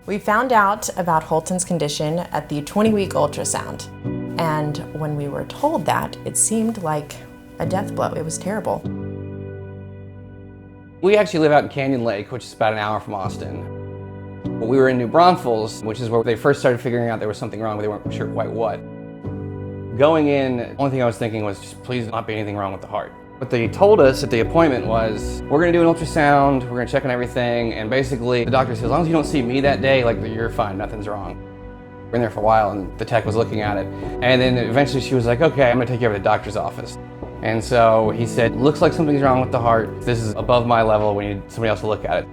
We found out about Holtin's condition at the 20-week ultrasound. And when we were told that, it seemed like a death blow. It was terrible. We actually live out in Canyon Lake, which is about an hour from Austin. We were in New Braunfels, which is where they first started figuring out there was something wrong, but they weren't sure quite what. Going in, the only thing I was thinking was just please not be anything wrong with the heart. What they told us at the appointment was, we're gonna do an ultrasound, we're gonna check on everything, and basically the doctor said, as long as you don't see me that day, like you're fine, nothing's wrong. We're in there for a while and the tech was looking at it. And then eventually she was like, okay, I'm gonna take you over to the doctor's office. And so he said, looks like something's wrong with the heart. This is above my level, we need somebody else to look at it.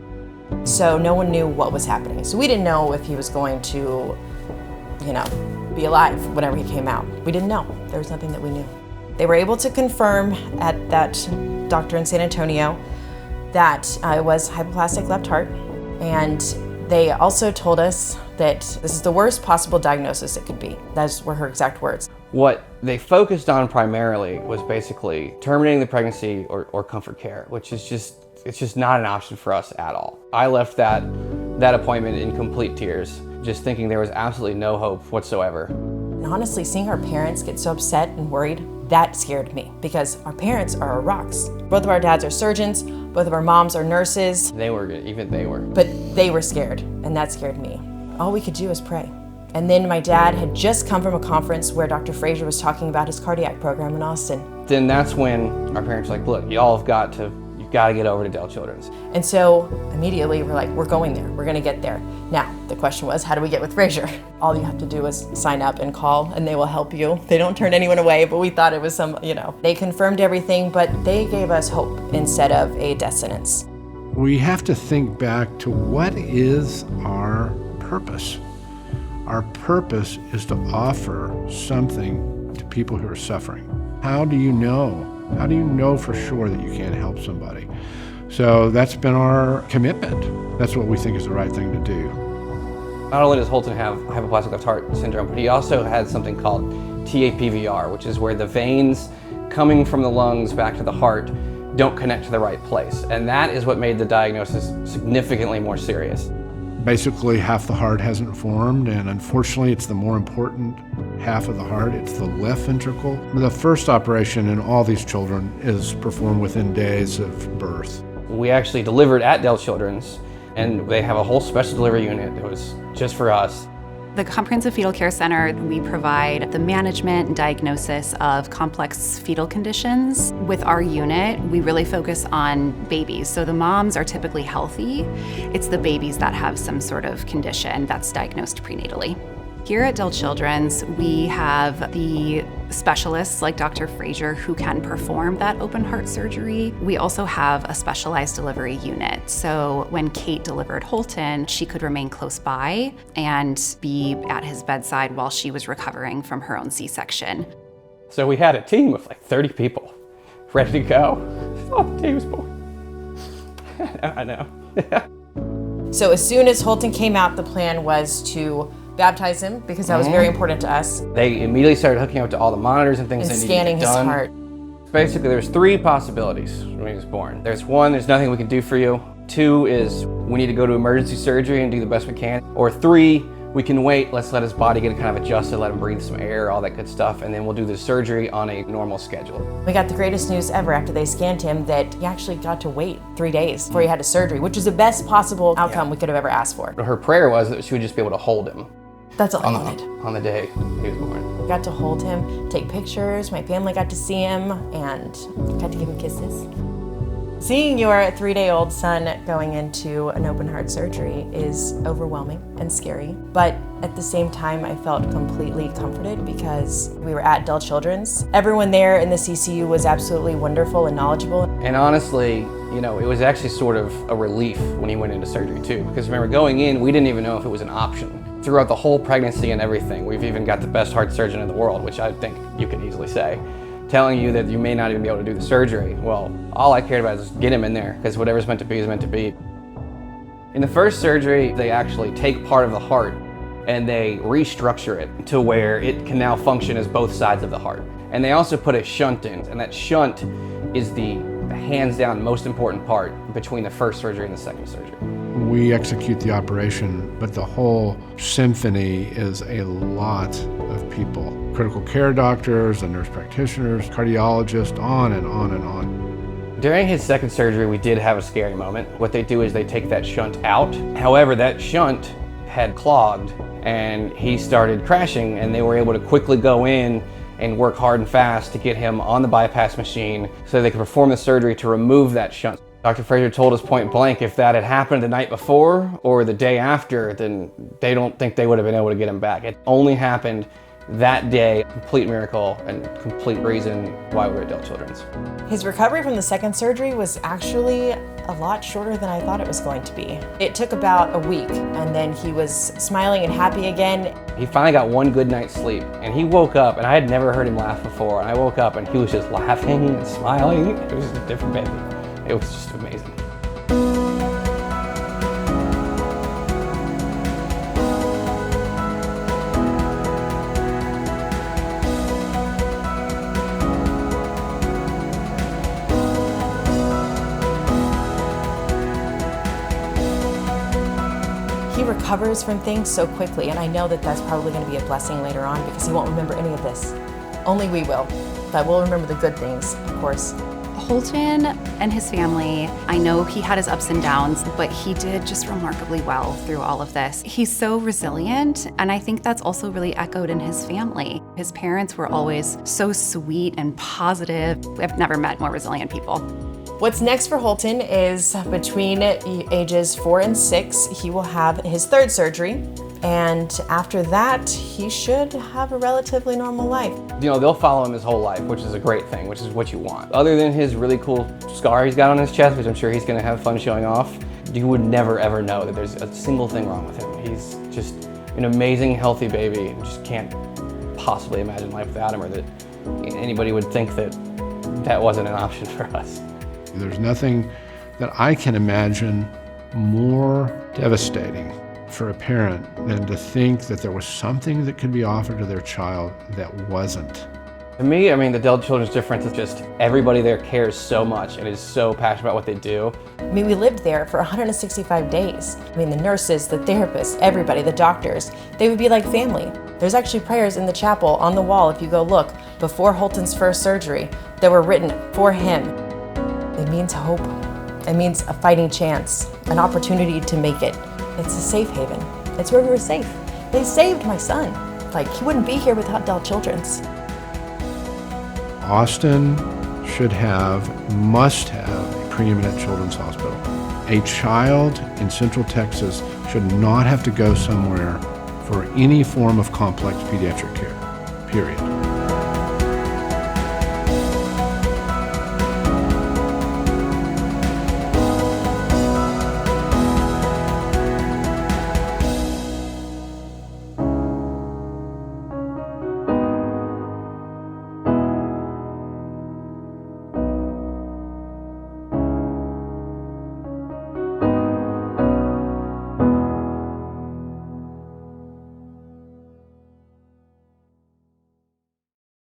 So no one knew what was happening. So we didn't know if he was going to, be alive whenever he came out. We didn't know. There was nothing that we knew. They were able to confirm at that doctor in San Antonio that it was hypoplastic left heart. And they also told us that this is the worst possible diagnosis it could be. Those were her exact words. What they focused on primarily was basically terminating the pregnancy or comfort care, which is it's just not an option for us at all. I left that appointment in complete tears, just thinking there was absolutely no hope whatsoever. And honestly, seeing our parents get so upset and worried, that scared me because our parents are our rocks. Both of our dads are surgeons, both of our moms are nurses. They were good, even they were. But they were scared, and that scared me. All we could do was pray. And then my dad had just come from a conference where Dr. Frazier was talking about his cardiac program in Austin. Then that's when our parents were like, look, y'all have got to get over to Dell Children's. And so immediately we're like, we're going there, we're gonna get there. Now, the question was, how do we get with Frazier? All you have to do is sign up and call and they will help you. They don't turn anyone away, but we thought it was they confirmed everything, but they gave us hope instead of a death sentence. We have to think back to what is our purpose. Our purpose is to offer something to people who are suffering. How do you know? How do you know for sure that you can't help somebody? So that's been our commitment. That's what we think is the right thing to do. Not only does Holtin have hypoplastic left heart syndrome, but he also had something called TAPVR, which is where the veins coming from the lungs back to the heart don't connect to the right place. And that is what made the diagnosis significantly more serious. Basically, half the heart hasn't formed, and unfortunately, it's the more important half of the heart. It's the left ventricle. The first operation in all these children is performed within days of birth. We actually delivered at Dell Children's, and they have a whole special delivery unit that was just for us. The Comprehensive Fetal Care Center, we provide the management and diagnosis of complex fetal conditions. With our unit, we really focus on babies. So the moms are typically healthy. It's the babies that have some sort of condition that's diagnosed prenatally. Here at Dell Children's, we have the specialists like Dr. Frazier who can perform that open heart surgery. We also have a specialized delivery unit. So when Kate delivered Holtin, she could remain close by and be at his bedside while she was recovering from her own C-section. So we had a team of like 30 people ready to go. Oh, the day was born. I know. So as soon as Holtin came out, the plan was to baptize him because that was very important to us. They immediately started hooking up to all the monitors and things And that scanning needed to his get done. heart. Basically, there's 3 possibilities when he was born. There's 1, there's nothing we can do for you. 2 is we need to go to emergency surgery and do the best we can. Or 3, we can wait, let's let his body get kind of adjusted, let him breathe some air, all that good stuff, and then we'll do the surgery on a normal schedule. We got the greatest news ever after they scanned him that he actually got to wait 3 days before he had his surgery, which is the best possible outcome we could have ever asked for. Her prayer was that she would just be able to hold him. That's all I wanted. On the day he was born. We got to hold him, take pictures, my family got to see him, and got to give him kisses. Seeing your 3-day-old son going into an open heart surgery is overwhelming and scary, but at the same time I felt completely comforted because we were at Dell Children's. Everyone there in the CCU was absolutely wonderful and knowledgeable. And honestly, it was actually sort of a relief when he went into surgery too, because remember going in, we didn't even know if it was an option. Throughout the whole pregnancy and everything, we've even got the best heart surgeon in the world, which I think you can easily say, telling you that you may not even be able to do the surgery. Well, all I cared about is just get him in there, because whatever's meant to be is meant to be. In the first surgery, they actually take part of the heart and they restructure it to where it can now function as both sides of the heart. And they also put a shunt in, and that shunt is the hands down most important part between the first surgery and the second surgery. We execute the operation, but the whole symphony is a lot of people. Critical care doctors, and nurse practitioners, cardiologists, on and on and on. During his second surgery, we did have a scary moment. What they do is they take that shunt out. However, that shunt had clogged and he started crashing, and they were able to quickly go in and work hard and fast to get him on the bypass machine so they could perform the surgery to remove that shunt. Dr. Fraser told us point blank, if that had happened the night before or the day after, then they don't think they would have been able to get him back. It only happened that day. Complete miracle and complete reason why we're at Dell Children's. His recovery from the second surgery was actually a lot shorter than I thought it was going to be. It took about a week, and then he was smiling and happy again. He finally got one good night's sleep, and he woke up, and I had never heard him laugh before, and I woke up and he was just laughing and smiling. It was just a different baby. It was just amazing. He recovers from things so quickly, and I know that that's probably going to be a blessing later on because he won't remember any of this. Only we will, but we'll remember the good things, of course. Holtin and his family, I know he had his ups and downs, but he did just remarkably well through all of this. He's so resilient, and I think that's also really echoed in his family. His parents were always so sweet and positive. I've never met more resilient people. What's next for Holtin is between ages 4 and 6, he will have his third surgery. And after that, he should have a relatively normal life. You know, they'll follow him his whole life, which is a great thing, which is what you want. Other than his really cool scar he's got on his chest, which I'm sure he's gonna have fun showing off, you would never ever know that there's a single thing wrong with him. He's just an amazing, healthy baby. You just can't possibly imagine life without him, or that anybody would think that that wasn't an option for us. There's nothing that I can imagine more devastating for a parent than to think that there was something that could be offered to their child that wasn't. To me, I mean, the Dell Children's difference is just everybody there cares so much and is so passionate about what they do. I mean, we lived there for 165 days. I mean, the nurses, the therapists, everybody, the doctors, they would be like family. There's actually prayers in the chapel on the wall, if you go look, before Holtin's first surgery that were written for him. It means hope. It means a fighting chance, an opportunity to make it. It's a safe haven. It's where we were safe. They saved my son. Like, he wouldn't be here without Dell Children's. Austin must have a preeminent children's hospital. A child in Central Texas should not have to go somewhere for any form of complex pediatric care, period.